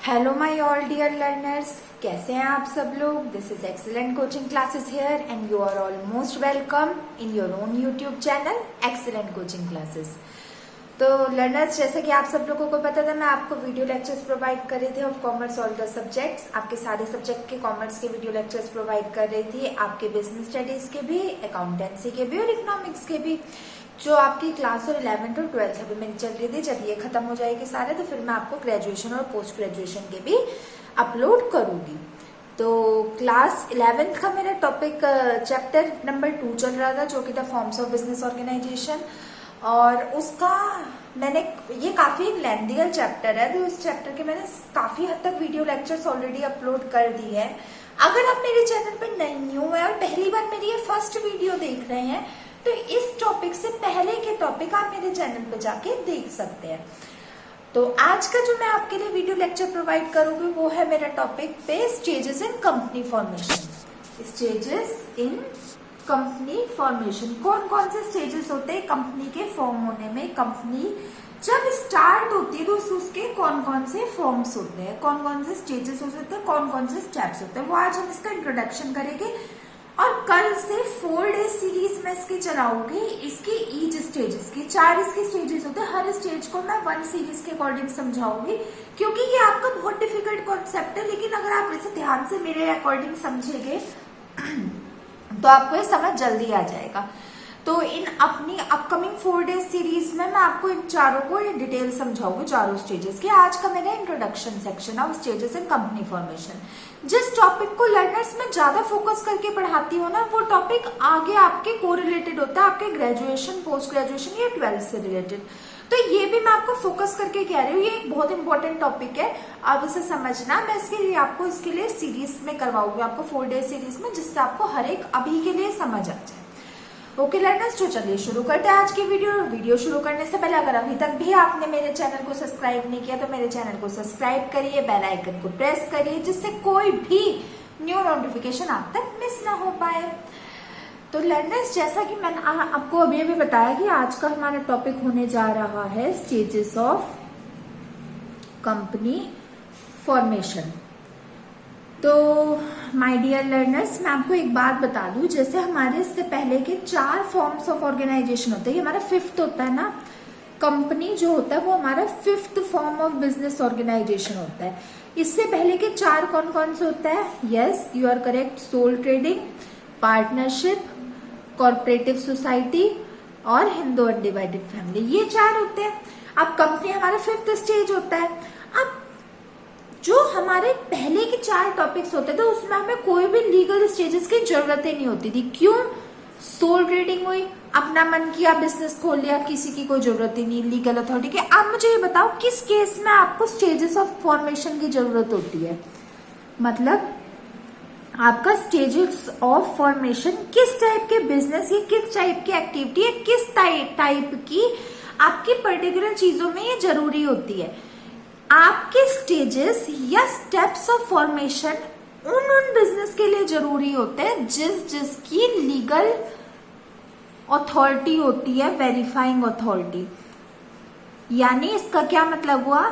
Hello my all dear learners, कैसे हैं आप सब लोग। This is excellent coaching classes here and you are all most welcome in your own YouTube channel excellent coaching classes. तो learners, जैसे कि आप सब लोगों को पता था, मैं आपको वीडियो लेक्चर्स प्रोवाइड कर रही थी of commerce all the subjects. आपके सारे सब्जेक्ट के कॉमर्स के वीडियो लेक्चर्स प्रोवाइड कर रही थी, आपके बिजनेस स्टडीज के भी, अकाउंटेंसी के भी और इकोनॉमिक्स के भी। जो आपकी क्लास और 11th और 12th अभी मेरी चल रही थी, जब ये खत्म हो जाएगी सारे तो फिर मैं आपको ग्रेजुएशन और पोस्ट ग्रेजुएशन के भी अपलोड करूंगी। तो क्लास 11th का मेरा टॉपिक चैप्टर नंबर 2 चल रहा था, जो कि था फॉर्म्स ऑफ बिजनेस ऑर्गेनाइजेशन। और उसका मैंने ये काफी लेंथियर चैप्टर है, तो इस चैप्टर के मैंने काफी हद तक वीडियो लेक्चर्स ऑलरेडी अपलोड कर दिए हैं। अगर आप मेरे चैनल पर न्यू है और पहली बार मेरी ये फर्स्ट वीडियो देख रहे हैं तो इस टॉपिक से पहले के टॉपिक आप मेरे चैनल पे जाके देख सकते हैं। तो आज का जो मैं आपके लिए वीडियो लेक्चर प्रोवाइड करूंगी वो है मेरा टॉपिक पे stages in company formation. Stages in company formation, कौन कौन से स्टेजेस होते हैं कंपनी के फॉर्म होने में। कंपनी जब स्टार्ट होती है तो उसके कौन कौन से फॉर्म्स होते हैं, कौन कौन से स्टेजेस होते हैं, कौन कौन से स्टेप्स होते हैं, वो आज हम इसका इंट्रोडक्शन करेंगे। और कल से 4 डेज सीरीज में इसकी चलाऊंगी। इसकी ईच स्टेजेस की 4 इसके स्टेजेस होते हैं, हर स्टेज को मैं 1 सीरीज के अकॉर्डिंग समझाऊंगी, क्योंकि ये आपका बहुत डिफिकल्ट कॉन्सेप्ट है। लेकिन अगर आप इसे ध्यान से मेरे अकॉर्डिंग समझेंगे तो आपको ये समझ जल्दी आ जाएगा। तो इन अपनी अपकमिंग 4 डेज सीरीज में मैं आपको इन चारों को डिटेल समझाऊंगी, चारों स्टेजेस की। आज का मेरा introduction section of stages in company formation. जिस टॉपिक को लर्नर्स में ज्यादा फोकस करके पढ़ाती हूँ ना, वो टॉपिक आगे आपके कोरिलेटेड होता है, आपके ग्रेजुएशन, पोस्ट ग्रेजुएशन या 12th से रिलेटेड। तो ये भी मैं आपको फोकस करके कह रही हूँ, ये एक बहुत इंपॉर्टेंट टॉपिक है, आप इसे समझना। मैं इसके लिए आपको इसके लिए सीरीज में करवाऊंगी, आपको 4 डेज सीरीज में, जिससे आपको हर एक अभी के लिए समझ आ जाए। ओके लर्नर्स, तो चलिए शुरू करते हैं आज की वीडियो शुरू करने से पहले अगर अभी तक भी आपने मेरे चैनल को सब्सक्राइब नहीं किया तो मेरे चैनल को सब्सक्राइब करिए, बेल आइकन को प्रेस करिए, जिससे कोई भी न्यू नोटिफिकेशन आप तक मिस ना हो पाए। तो लर्नर्स, जैसा कि मैंने आपको अभी अभी बताया कि आज का हमारा टॉपिक होने जा रहा है स्टेजेस ऑफ कंपनी फॉर्मेशन। तो माय डियर लर्नर्स, मैं आपको एक बात बता दूं, जैसे हमारे इससे पहले के 4 फॉर्म्स ऑफ ऑर्गेनाइजेशन होते हैं, हमारा 5th होता है ना, कंपनी जो होता है वो हमारा 5th form of business organisation होता है। इससे पहले के 4 कौन कौन से होता है? Yes, you are correct, sole trading, partnership, corporative society और हिंदू अनडिवाइडेड फैमिली, ये 4 होते हैं। अब कंपनी हमारा 5th स्टेज होता है। अब जो हमारे पहले के 4 टॉपिक्स होते थे उसमें हमें कोई भी लीगल स्टेजेस की जरूरत ही नहीं होती थी। क्यों? सोल ट्रेडिंग हुई, अपना मन किया बिजनेस खोल लिया, किसी की कोई जरूरत ही नहीं लीगल अथॉरिटी की। अब मुझे ये बताओ, किस केस में आपको स्टेजेस ऑफ फॉर्मेशन की जरूरत होती है? मतलब आपका स्टेजेस ऑफ फॉर्मेशन किस टाइप के बिजनेस या किस टाइप की एक्टिविटी है, किस टाइप की आपकी पर्टिकुलर चीजों में ये जरूरी होती है। आपके स्टेजेस या स्टेप्स ऑफ फॉर्मेशन उन बिजनेस के लिए जरूरी होते हैं जिसकी लीगल अथॉरिटी होती है, वेरीफाइंग अथॉरिटी। यानी इसका क्या मतलब हुआ?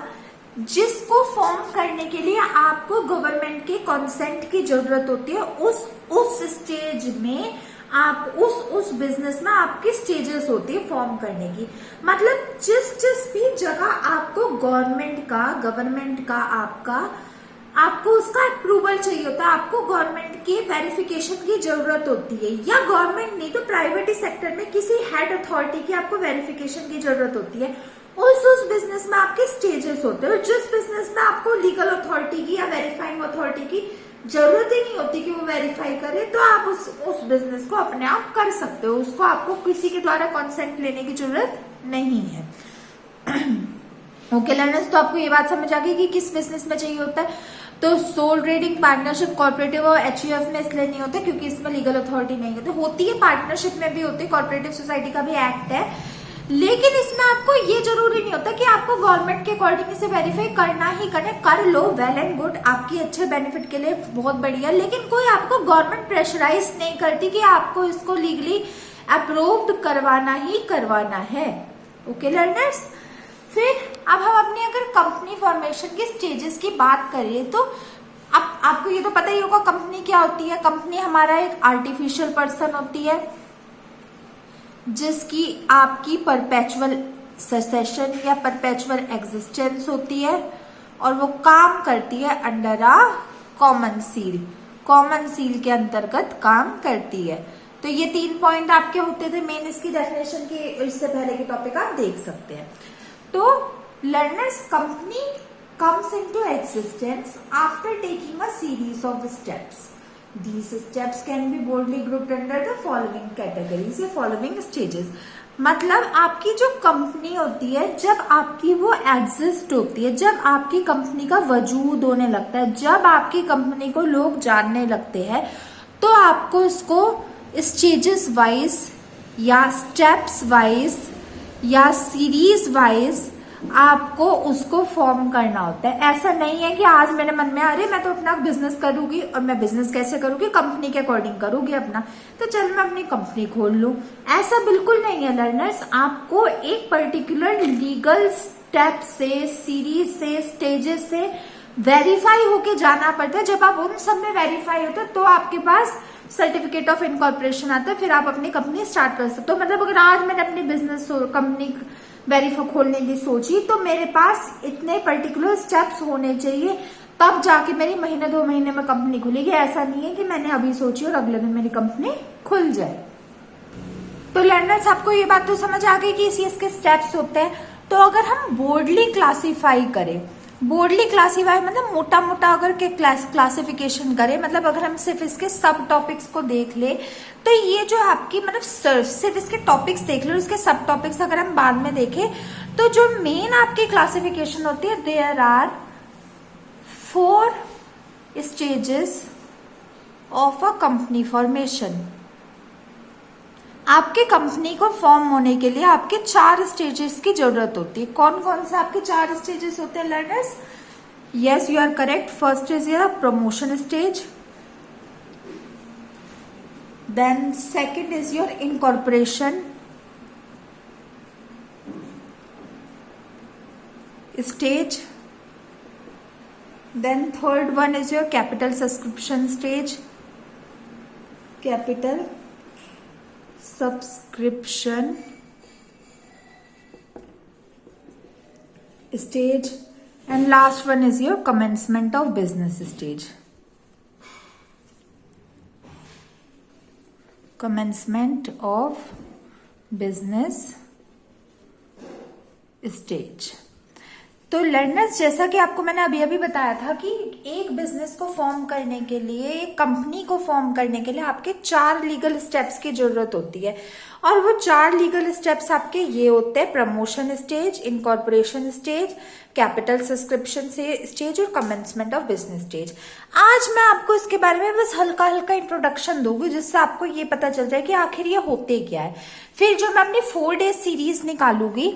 जिसको फॉर्म करने के लिए आपको गवर्नमेंट के कंसेंट की जरूरत होती है, उस स्टेज में आप उस बिजनेस में आपकी स्टेजेस होती है फॉर्म करने की। मतलब जिस भी जगह आपको गवर्नमेंट का आपको उसका अप्रूवल चाहिए होता है, आपको गवर्नमेंट की वेरिफिकेशन की जरूरत होती है, या गवर्नमेंट नहीं तो प्राइवेट सेक्टर में किसी हेड अथॉरिटी की आपको वेरिफिकेशन की जरूरत होती है, उस बिजनेस में आपके स्टेजेस होते हैं। जिस बिजनेस में आपको लीगल अथॉरिटी की या वेरीफाइंग अथॉरिटी की जरूरत ही नहीं होती कि वो वेरीफाई करे, तो आप उस बिजनेस को अपने आप कर सकते हो, उसको आपको किसी के द्वारा कंसेंट लेने की जरूरत नहीं है। ओके लर्नर्स, तो आपको ये बात समझ आ गई कि किस बिजनेस में चाहिए होता है। तो सोल ट्रेडिंग, पार्टनरशिप, कॉर्पोरेटिव और एचयूएफ में इसलिए नहीं होता क्योंकि इसमें लीगल अथॉरिटी नहीं होती है। पार्टनरशिप में भी होती है, कॉर्पोरेटिव सोसाइटी का भी एक्ट है, लेकिन इसमें आपको ये जरूरी नहीं होता कि आपको गवर्नमेंट के अकॉर्डिंग इसे वेरीफाई करना ही कर लो, वेल एंड गुड, आपकी अच्छे बेनिफिट के लिए बहुत बढ़िया। लेकिन कोई आपको गवर्नमेंट प्रेशराइज नहीं करती कि आपको इसको लीगली अप्रूव्ड करवाना ही करवाना है। ओके लर्नर्स, फिर अब हम अपनी अगर कंपनी फॉर्मेशन के स्टेजेस की बात करें तो अब आपको ये तो पता ही होगा कंपनी क्या होती है। कंपनी हमारा एक आर्टिफिशियल पर्सन होती है जिसकी आपकी परपेचुअल सक्सेशन या परपेचुअल एग्जिस्टेंस होती है और वो काम करती है under a common seal. Common seal के अंतर्गत काम करती है। तो ये 3 पॉइंट आपके होते थे मेन इसकी डेफिनेशन के। इससे पहले के टॉपिक आप देख सकते हैं। तो learners company comes into existence after taking a series of steps. These steps can be boldly grouped under the following categories या following stages. मतलब आपकी जो कंपनी होती है जब आपकी वो एग्जिस्ट होती है, जब आपकी कंपनी का वजूद होने लगता है, जब आपकी कंपनी को लोग जानने लगते हैं, तो आपको इसको स्टेजेस वाइज या स्टेप्स वाइज या सीरीज वाइज आपको उसको फॉर्म करना होता है। ऐसा नहीं है कि आज मेरे मन में आ रही मैं तो अपना बिजनेस करूंगी और मैं बिजनेस कैसे करूंगी, कंपनी के अकॉर्डिंग करूंगी अपना, तो चल मैं अपनी कंपनी खोल लूं। ऐसा बिल्कुल नहीं है लर्नर्स। आपको एक पर्टिकुलर लीगल स्टेप से, सीरीज से, स्टेजेस से वेरीफाई होके जाना पड़ता है। जब आप उन सब में वेरीफाई होते तो आपके पास सर्टिफिकेट ऑफ इनकॉर्पोरेशन आता है, फिर आप अपनी कंपनी स्टार्ट कर सकते हो। मतलब अगर आज मैंने अपनी बिजनेस कंपनी वेरीफाई खोलने की सोची तो मेरे पास इतने पर्टिकुलर स्टेप्स होने चाहिए, तब जाके मेरी महीने 2 महीने में कंपनी खुलेगी। ऐसा नहीं है कि मैंने अभी सोची और अगले दिन मेरी कंपनी खुल जाए। तो लर्नर्स आपको ये बात तो समझ आ गई कि इसके स्टेप्स होते हैं। तो अगर हम बोर्डली क्लासीफाई करें, बोर्डली क्लासीफाई मतलब मोटा मोटा अगर के क्लासिफिकेशन करें, मतलब अगर हम सिर्फ इसके सब टॉपिक्स को देख ले तो ये जो आपकी मतलब सिर्फ इसके टॉपिक्स देख लो, इसके सब टॉपिक्स अगर हम बाद में देखें तो जो मेन आपकी क्लासिफिकेशन होती है, there are 4 stages of a company formation. आपके कंपनी को फॉर्म होने के लिए आपके 4 स्टेजेस की जरूरत होती है। कौन कौन से आपके 4 स्टेजेस होते हैं learners? Yes, you are correct. First is your promotion stage, then second is your incorporation stage, then third one is your capital subscription stage, capital subscription stage, and last one is your commencement of business stage. Commencement of business stage. तो learners जैसा कि आपको मैंने अभी अभी बताया था कि एक बिजनेस को फॉर्म करने के लिए, एक कंपनी को फॉर्म करने के लिए आपके 4 लीगल स्टेप्स की जरूरत होती है। और वो 4 लीगल स्टेप्स आपके ये होते हैं: promotion stage, incorporation stage, capital subscription stage और कमेंसमेंट ऑफ बिजनेस स्टेज। आज मैं आपको इसके बारे में बस हल्का हल्का इंट्रोडक्शन दूंगी जिससे आपको ये पता चल जाए कि आखिर ये होते क्या है। फिर जो मैं अपनी 4 डेज सीरीज निकालूंगी,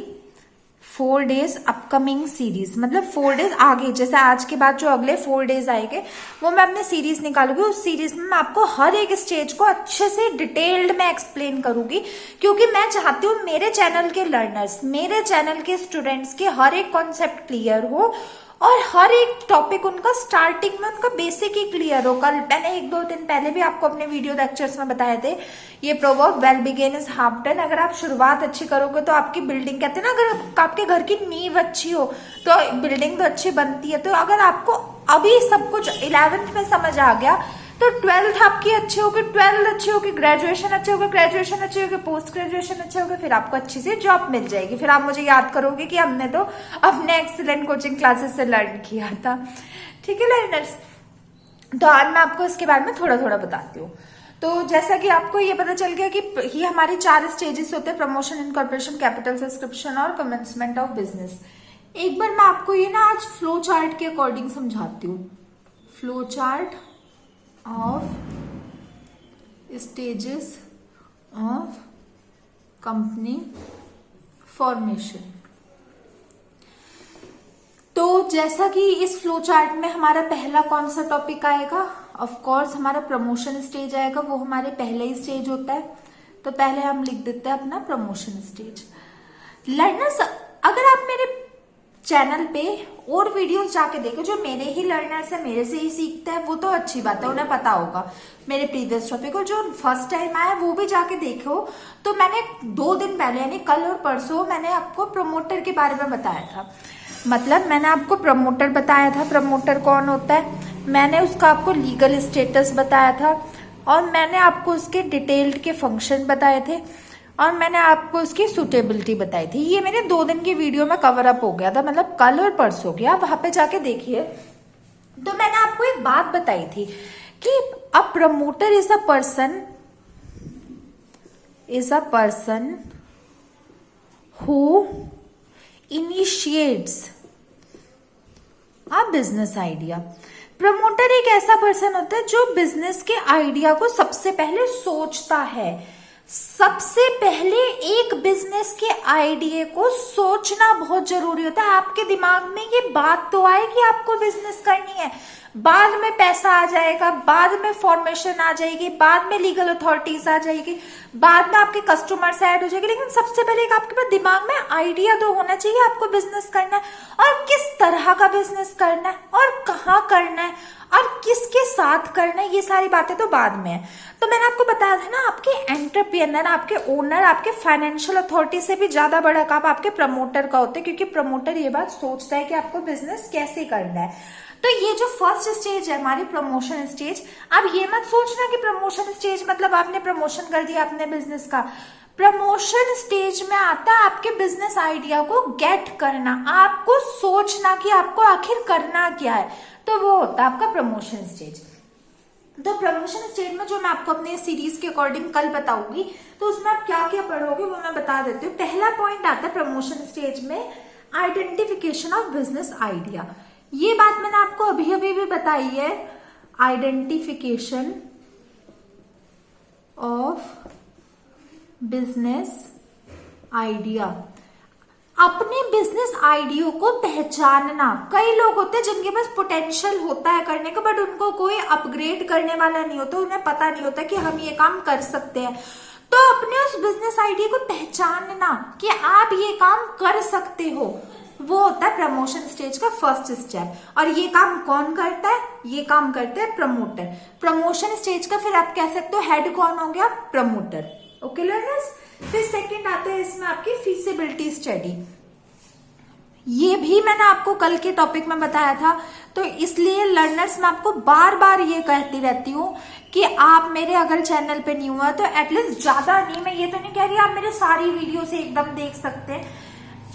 4 डेज अपकमिंग सीरीज, मतलब 4 डेज आगे, जैसे आज के बाद जो अगले 4 डेज आएंगे वो मैं अपने सीरीज निकालूंगी। उस सीरीज में मैं आपको हर एक स्टेज को अच्छे से डिटेल्ड में एक्सप्लेन करूंगी, क्योंकि मैं चाहती हूँ मेरे चैनल के लर्नर्स, मेरे चैनल के स्टूडेंट्स के हर एक कॉन्सेप्ट क्लियर हो और हर एक टॉपिक उनका स्टार्टिंग में उनका बेसिक ही क्लियर हो। कल मैंने 1-2 दिन पहले भी आपको अपने वीडियो लेक्चर्स में बताए थे ये proverb, well begun is half done. अगर आप शुरुआत अच्छी करोगे तो आपकी बिल्डिंग, कहते हैं ना, अगर आपके घर की नींव अच्छी हो तो बिल्डिंग तो अच्छी बनती है। तो अगर आपको अभी सब कुछ 11th में समझ आ गया तो 12th आपकी अच्छी होगी, 12th अच्छी होगी, ग्रेजुएशन अच्छी होगी, ग्रेजुएशन अच्छी होगी, पोस्ट ग्रेजुएशन अच्छी होगी, फिर आपको अच्छी सी जॉब मिल जाएगी। फिर आप मुझे याद करोगे कि हमने तो अपने एक्सीलेंट कोचिंग क्लासेस से लर्न किया था। ठीक है लर्नर्स, तो आज मैं आपको इसके बारे में थोड़ा थोड़ा बताती हूँ। तो जैसा कि आपको ये पता चल गया कि ये हमारी 4 स्टेजेस होते हैं: प्रमोशन, इनकॉर्पोरेशन, कैपिटल सब्सक्रिप्शन और कमेंसमेंट ऑफ बिजनेस। एक बार मैं आपको ये ना आज फ्लो चार्ट के अकॉर्डिंग समझाती हूँ। Flow chart of stages of company formation। तो जैसा कि इस फ्लो चार्ट में हमारा पहला कौन सा टॉपिक आएगा? ऑफ कोर्स हमारा प्रमोशन स्टेज आएगा, वो हमारे पहले ही स्टेज होता है। तो पहले हम लिख देते हैं अपना प्रमोशन स्टेज। लर्नर्स, अगर आप मेरे चैनल पे और वीडियोस जाके देखो, जो मेरे ही लर्नर्स है, मेरे से ही सीखते हैं, वो तो अच्छी बात है, उन्हें पता होगा मेरे प्रीवियस टॉपिक को। जो फर्स्ट टाइम आया वो भी जाके देखो। तो मैंने 2 दिन पहले यानी कल और परसों मैंने आपको प्रमोटर के बारे में बताया था। मतलब मैंने आपको प्रमोटर बताया था, प्रमोटर कौन होता है, मैंने उसका आपको लीगल स्टेटस बताया था, और मैंने आपको उसके डिटेल्ड के फंक्शन बताए थे, और मैंने आपको उसकी सुटेबिलिटी बताई थी। ये मेरे 2 दिन की वीडियो में कवर अप हो गया था, मतलब कल और परसों की। आप वहां पे जाके देखिए। तो मैंने आपको एक बात बताई थी कि a promoter is a person who initiates a business idea. Promoter एक ऐसा पर्सन होता है जो बिजनेस के आइडिया को सबसे पहले सोचता है। सबसे पहले एक बिजनेस के आइडिया को सोचना बहुत जरूरी होता है। आपके दिमाग में ये बात तो आए कि आपको बिजनेस करनी है, बाद में पैसा आ जाएगा, बाद में फॉर्मेशन आ जाएगी, बाद में लीगल अथॉरिटीज आ जाएगी, बाद में आपके कस्टमर्स ऐड हो जाएंगे, लेकिन सबसे पहले एक आपके पास दिमाग में आइडिया तो होना चाहिए आपको बिजनेस करना है, और किस तरह का बिजनेस करना है, और कहाँ करना है, और किसके साथ करना है। ये सारी बातें तो बाद में है। तो मैंने आपको बताया था ना, आपके एंटरप्रेन्योर, आपके ओनर, आपके फाइनेंशियल अथॉरिटी से भी ज्यादा बड़ा काम आपके प्रमोटर का होता है, क्योंकि प्रमोटर ये बात सोचता है कि आपको बिजनेस कैसे करना है। तो ये जो फर्स्ट स्टेज है हमारी प्रमोशन स्टेज, अब ये मत सोचना कि प्रमोशन स्टेज मतलब आपने प्रमोशन कर दिया अपने बिजनेस का। प्रमोशन स्टेज में आता है आपके बिजनेस आइडिया को गेट करना, आपको सोचना कि आपको आखिर करना क्या है, तो वो होता है आपका प्रमोशन स्टेज। तो प्रमोशन स्टेज में जो मैं आपको अपने सीरीज के अकॉर्डिंग कल बताऊंगी, तो उसमें आप क्या क्या पढ़ोगे वो मैं बता देती हूँ। पहला पॉइंट आता है प्रमोशन स्टेज में आइडेंटिफिकेशन ऑफ बिजनेस आइडिया। ये बात मैंने आपको अभी अभी भी बताई है, आइडेंटिफिकेशन ऑफ बिजनेस आइडिया। अपने बिजनेस आइडिया को पहचानना। कई लोग होते हैं जिनके पास पोटेंशियल होता है करने का, बट उनको कोई अपग्रेड करने वाला नहीं होता, उन्हें पता नहीं होता कि हम ये काम कर सकते हैं। तो अपने उस बिजनेस आइडिया को पहचानना कि आप ये काम कर सकते हो, वो होता है प्रमोशन स्टेज का फर्स्ट स्टेप। और ये काम कौन करता है, ये काम करते हैं प्रमोटर। प्रमोशन स्टेज का फिर आप कह सकते हो हेड कौन हो गया, प्रमोटर। ओके लर्नर्स, फिर सेकंड आता है इसमें आपकी फीसिबिलिटी स्टडी। ये भी मैंने आपको कल के टॉपिक में बताया था, तो इसलिए लर्नर्स मैं आपको बार बार ये कहती रहती हूँ कि आप मेरे अगर चैनल पे न्यू है तो एटलीस्ट ज्यादा नहीं, मैं ये तो नहीं कह रही आप मेरे सारी वीडियो से एकदम देख सकते हैं।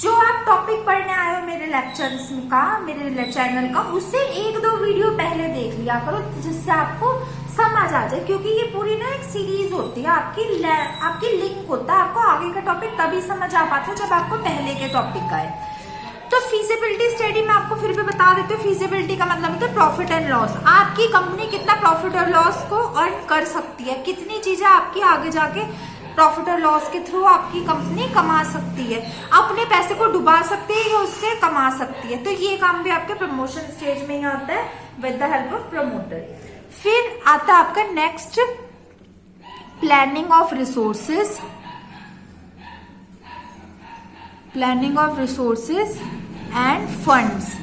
जो आप टॉपिक पढ़ने आए हो मेरे लेक्चर्स का, मेरे चैनल का, उससे 1-2 वीडियो पहले देख लिया करो, जिससे आपको समझ आ जाए, क्योंकि ये पूरी ना एक सीरीज होती है, आपकी लिंक होता है। आपको आगे का टॉपिक तभी समझ आ पाता है जब आपको पहले के टॉपिक का है। तो फीजिबिलिटी स्टडी में आपको फिर भी बता देते हो, फीजिबिलिटी का मतलब होता है प्रॉफिट एंड लॉस। आपकी कंपनी कितना प्रॉफिट और लॉस को अर्न कर सकती है, कितनी चीजें आपकी आगे जाके प्रॉफिट और लॉस के थ्रू आपकी कंपनी कमा सकती है, अपने पैसे को डुबा सकती है या उससे कमा सकती है। तो ये काम भी आपके प्रमोशन स्टेज में ही आता है with the help of promoter. फिर आता है आपका next planning of resources, planning of resources end funds.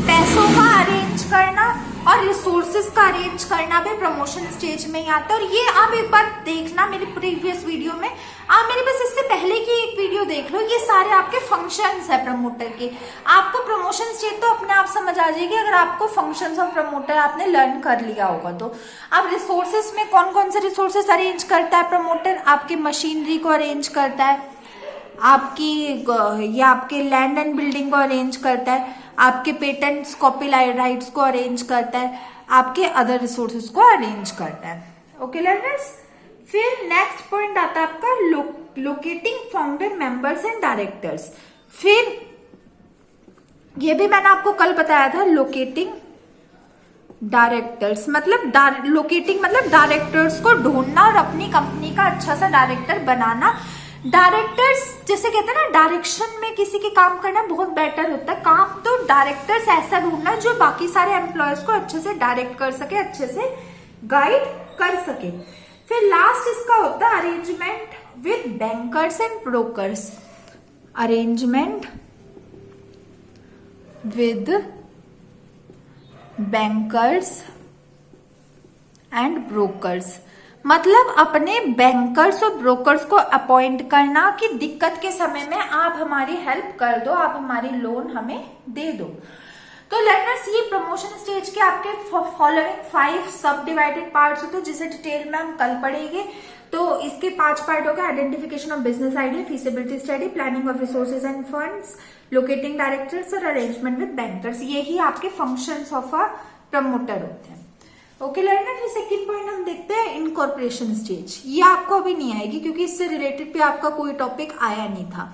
पैसों का अरेंज करना और रिसोर्सेज का अरेंज करना भी प्रमोशन स्टेज में ही आता है। और ये आप एक बार देखना मेरी प्रीवियस वीडियो में, आप मेरे बस इससे पहले की एक वीडियो देख लो, ये सारे आपके फंक्शंस है प्रमोटर के। आपको प्रमोशन स्टेज तो अपने आप समझ आ जाएगी अगर आपको फंक्शंस ऑफ प्रमोटर आपने लर्न कर लिया होगा तो। अब रिसोर्सेज में कौन कौन से रिसोर्सेज अरेंज करता है प्रमोटर, आपकी मशीनरी को अरेंज करता है, आपके लैंड एंड बिल्डिंग को अरेंज करता है, आपके पेटेंट्स कॉपीराइट्स को अरेंज करता है, आपके अदर रिसोर्सेज को अरेंज करता है। ओके लर्नर्स, फिर नेक्स्ट पॉइंट आता है आपका locating founder members and directors. फिर ये भी मैंने आपको कल बताया था, लोकेटिंग डायरेक्टर्स मतलब लोकेटिंग मतलब डायरेक्टर्स को ढूंढना और अपनी कंपनी का अच्छा सा डायरेक्टर बनाना। डायरेक्टर्स जैसे कहते हैं ना, डायरेक्शन में किसी के काम करना बहुत बेटर होता है काम, तो डायरेक्टर्स ऐसा ढूंढना जो बाकी सारे एम्प्लॉयज को अच्छे से डायरेक्ट कर सके, अच्छे से गाइड कर सके। फिर लास्ट इसका होता है arrangement with bankers and brokers. Arrangement with bankers and brokers, मतलब अपने बैंकर्स और ब्रोकर्स को अपॉइंट करना कि दिक्कत के समय में आप हमारी हेल्प कर दो, आप हमारी लोन हमें दे दो। तो लेट अस सी प्रमोशन स्टेज के आपके फॉलोइंग 5 सब डिवाइडेड पार्ट्स होते हैं, जिसे डिटेल में हम कल पढ़ेंगे। तो इसके 5 पार्ट हो गए, identification of business idea, feasibility study, planning of resources end funds, locating directors और अरेंजमेंट विद बैंकर्स। यही आपके फंक्शंस ऑफ अ प्रमोटर होते हैं। ओके लर्नर, फिर सेकंड पॉइंट हम देखते हैं इनकॉर्पोरेशन स्टेज। ये आपको अभी नहीं आएगी क्योंकि इससे रिलेटेड भी आपका कोई टॉपिक आया नहीं था,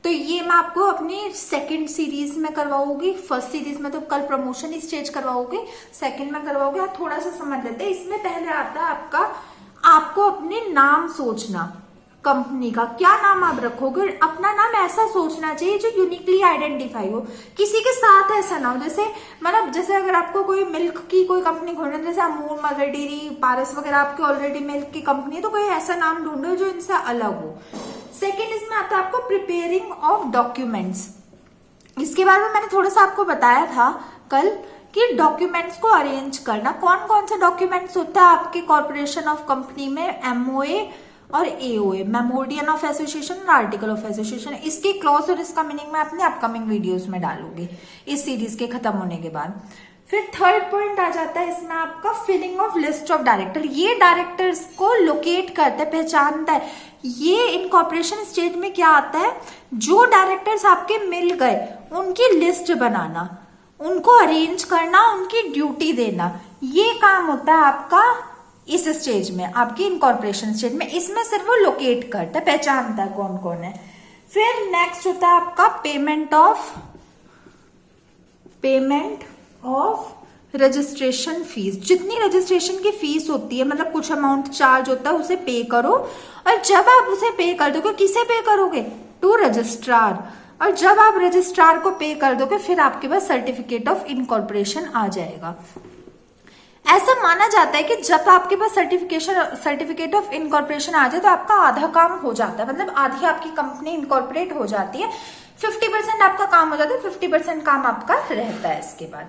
तो ये मैं आपको अपनी सेकंड सीरीज में करवाऊंगी। फर्स्ट सीरीज में तो कल प्रमोशन स्टेज करवाओगे, सेकंड में करवाओगे। आप थोड़ा सा समझ लेते हैं। इसमें पहले आता है आपको अपने नाम सोचना, कंपनी का क्या नाम आप रखोगे। अपना नाम ऐसा सोचना चाहिए जो यूनिकली आइडेंटिफाई हो, किसी के साथ ऐसा ना हो। जैसे मतलब जैसे अगर आपको कोई मिल्क की कोई कंपनी खोलना है, जैसे अमूल, मदर डेयरी, पारस वगैरह आपकी ऑलरेडी मिल्क की कंपनी है, तो कोई ऐसा नाम ढूंढो जो इनसे अलग हो। सेकेंड इसमें आता है आपको प्रिपेयरिंग ऑफ डॉक्यूमेंट्स। इसके बारे में मैंने थोड़ा सा आपको बताया था कल कि डॉक्यूमेंट्स को अरेंज करना। कौन कौन से डॉक्यूमेंट्स होता है आपके कॉर्पोरेशन ऑफ कंपनी में, एमओए और एओए, मेमोरियन ऑफ एसोसिएशन और आर्टिकल ऑफ एसोसिएशन। इसके क्लॉज और इसका मीनिंग मैं अपने अपकमिंग वीडियोस में डालूंगी इस सीरीज के खत्म होने के बाद। फिर थर्ड पॉइंट आ जाता है इसमें आपका filling of list of director. ये डायरेक्टर्स को लोकेट करता है, पहचानता है। ये इनकॉर्पोरेशन स्टेज में क्या आता है, जो डायरेक्टर्स आपके मिल गए उनकी लिस्ट बनाना, उनको अरेंज करना, उनकी ड्यूटी देना, ये काम होता है आपका इस स्टेज में, आपकी इनकॉर्पोरेशन स्टेज में। इसमें सिर्फ वो लोकेट करता है, पहचानता है कौन कौन है। फिर नेक्स्ट होता है आपका पेमेंट ऑफ रजिस्ट्रेशन फीस। जितनी रजिस्ट्रेशन की फीस होती है, मतलब कुछ अमाउंट चार्ज होता है, उसे पे करो। और जब आप उसे पे कर दोगे, किसे पे करोगे, टू रजिस्ट्रार। और जब आप रजिस्ट्रार को पे कर दोगे, फिर आपके पास सर्टिफिकेट ऑफ इनकॉर्पोरेशन आ जाएगा। ऐसा माना जाता है कि जब आपके पास सर्टिफिकेट ऑफ इनकॉर्पोरेशन आ जाए तो आपका आधा काम हो जाता है, मतलब आधी आपकी कंपनी इनकॉर्पोरेट हो जाती है। 50% आपका काम हो जाता है, 50% काम आपका रहता है इसके बाद।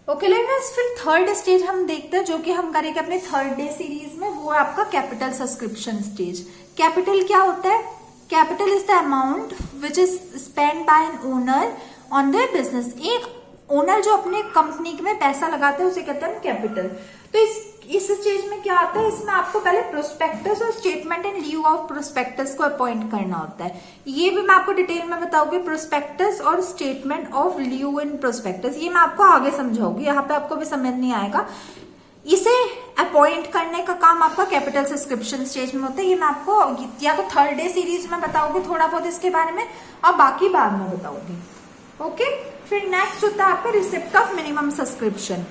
ओके लर्नर्स, फिर थर्ड स्टेज हम देखते हैं, जो कि हम करेंगे अपने थर्ड डे सीरीज में, वो है आपका कैपिटल सब्सक्रिप्शन स्टेज। कैपिटल क्या होता है, capital is the amount which is spend by an owner on their business. एक ओनर जो अपने कंपनी में पैसा लगाते हैं उसे कहते हैं कैपिटल। तो इस स्टेज में क्या आता है, इसमें आपको पहले प्रोस्पेक्टस और statement in lieu of prospectus को अपॉइंट करना होता है। ये भी मैं आपको डिटेल में बताऊंगी, प्रोस्पेक्टस और स्टेटमेंट ऑफ ल्यू इन प्रोस्पेक्टस। ये मैं आपको आगे समझाऊंगी, यहाँ पे आपको भी समझ नहीं आएगा। इसे अपॉइंट करने का काम आपका कैपिटल सब्सक्रिप्शन स्टेज में होता है। ये मैं आपको या तो थर्ड डे सीरीज में बताऊंगी थोड़ा बहुत इसके बारे में, और बाकी बाद में बताऊंगी। ओके, फिर नेक्स्ट होता है आपका receipt of minimum subscription.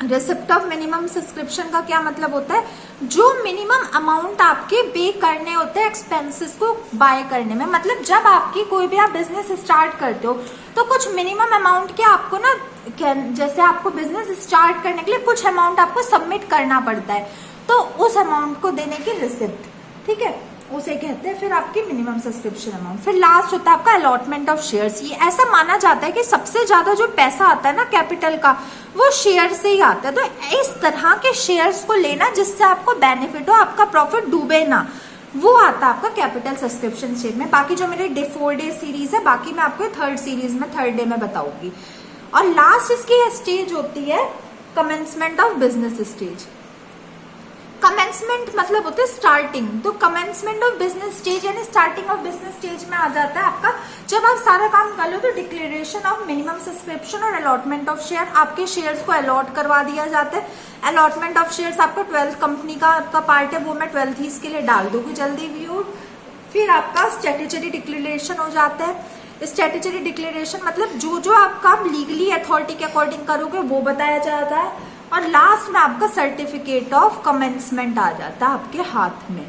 Receipt of minimum subscription का क्या मतलब होता है, जो मिनिमम अमाउंट आपके पे करने होते हैं एक्सपेंसेस को बाय करने में। मतलब जब आपकी कोई भी आप बिजनेस स्टार्ट करते हो तो कुछ मिनिमम अमाउंट के आपको ना, जैसे आपको बिजनेस स्टार्ट करने के लिए कुछ अमाउंट आपको सबमिट करना पड़ता है, तो उस अमाउंट को देने की रिसिप्ट, ठीक है, उसे कहते हैं फिर आपकी मिनिमम सब्सक्रिप्शन अमाउंट। फिर लास्ट होता है आपका अलॉटमेंट ऑफ शेयर्स। ये ऐसा माना जाता है कि सबसे ज्यादा जो पैसा आता है ना कैपिटल का, वो शेयर से ही आता है। तो इस तरह के शेयर्स को लेना जिससे आपको बेनिफिट हो, आपका प्रॉफिट डूबे ना, वो आता है आपका कैपिटल सब्सक्रिप्शन स्टेज में। बाकी जो मेरे 4 डे सीरीज है, बाकी मैं आपको थर्ड सीरीज में थर्ड डे में बताऊंगी। और लास्ट इसकी स्टेज होती है commencement of business stage. Commencement मतलब होता है स्टार्टिंग। तो कमेंसमेंट ऑफ बिजनेस स्टेज यानी स्टार्टिंग ऑफ बिजनेस स्टेज में आ जाता है आपका, जब आप सारा काम कर लो तो डिक्लेरेशन ऑफ मिनिमम सब्सक्रिप्शन और अलॉटमेंट ऑफ शेयर, आपके शेयर्स को अलॉट करवा दिया जाता है। अलॉटमेंट ऑफ शेयर्स आपका 12th कंपनी का पार्ट है, वो मैं 12th ही इसके लिए डाल दूंगी जल्दी व्यू। फिर आपका स्टैट्यूटरी डिक्लेरेशन हो जाता है। स्टैट्यूटरी डिक्लेरेशन मतलब जो जो आप काम लीगली अथॉरिटी के अकॉर्डिंग करोगे वो बताया जाता है। और लास्ट में आपका सर्टिफिकेट ऑफ कमेंसमेंट आ जाता है आपके हाथ में।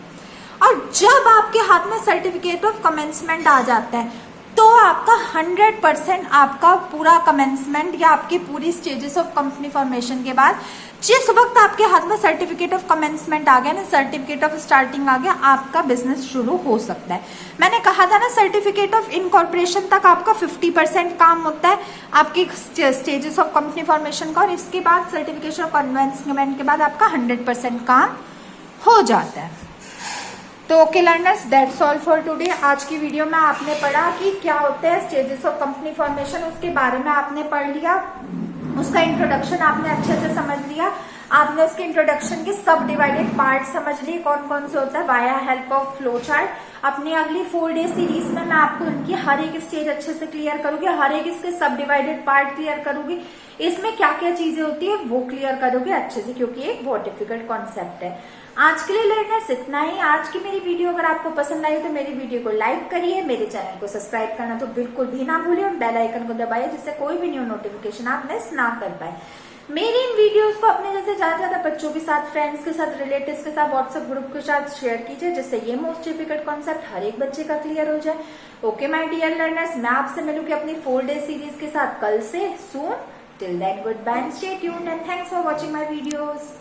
और जब आपके हाथ में सर्टिफिकेट ऑफ कमेंसमेंट आ जाता है तो आपका 100% आपका पूरा कमेंसमेंट या आपकी पूरी स्टेजेस ऑफ कंपनी फॉर्मेशन के बाद जिस वक्त आपके हाथ में सर्टिफिकेट ऑफ कमेंसमेंट आ गया ना, सर्टिफिकेट ऑफ स्टार्टिंग आ गया, आपका बिजनेस शुरू हो सकता है। मैंने कहा था ना, सर्टिफिकेट ऑफ इनकॉर्पोरेशन तक आपका 50% काम होता है आपकी स्टेजेस ऑफ कंपनी फॉर्मेशन का, और इसके बाद सर्टिफिकेशन ऑफ कन्वेंसमेंट के बाद आपका 100% काम हो जाता है। तो okay learners, that's all for today. आज की वीडियो में आपने पढ़ा कि क्या होता है स्टेजेस ऑफ कंपनी फॉर्मेशन, उसके बारे में आपने पढ़ लिया, उसका इंट्रोडक्शन आपने अच्छे से समझ लिया, आपने उसके इंट्रोडक्शन के सब डिवाइडेड पार्ट समझ लिए कौन कौन से होता है via help of flow chart. अपनी अगली 4 डे सीरीज में मैं आपको इनकी हर एक स्टेज अच्छे से क्लियर करूंगी, हर एक इसके सब डिवाइडेड पार्ट क्लियर करूंगी, इसमें क्या क्या चीजें होती है वो क्लियर करोगे अच्छे से, क्योंकि एक बहुत डिफिकल्ट कॉन्सेप्ट है। आज के लिए लर्नर्स इतना ही। आज की मेरी वीडियो अगर आपको पसंद आई तो मेरी वीडियो को लाइक करिए, मेरे चैनल को सब्सक्राइब करना तो बिल्कुल भी ना भूलिए, और बेल आइकन को दबाइए जिससे कोई भी न्यू नोटिफिकेशन आप मिस ना कर पाए। मेरी इन वीडियोस को अपने जैसे ज्यादा बच्चों के साथ, फ्रेंड्स के साथ, रिलेटिव्स के साथ, व्हाट्सएप ग्रुप के साथ शेयर कीजिए, जिससे ये मोस्ट डिफिकल्ट कॉन्सेप्ट हर एक बच्चे का क्लियर हो जाए। ओके माय डियर लर्नर्स, मैं आपसे मिलूंगी अपनी 4 डे सीरीज के साथ कल से soon. Till then good bye, stay tuned and thanks for watching my videos.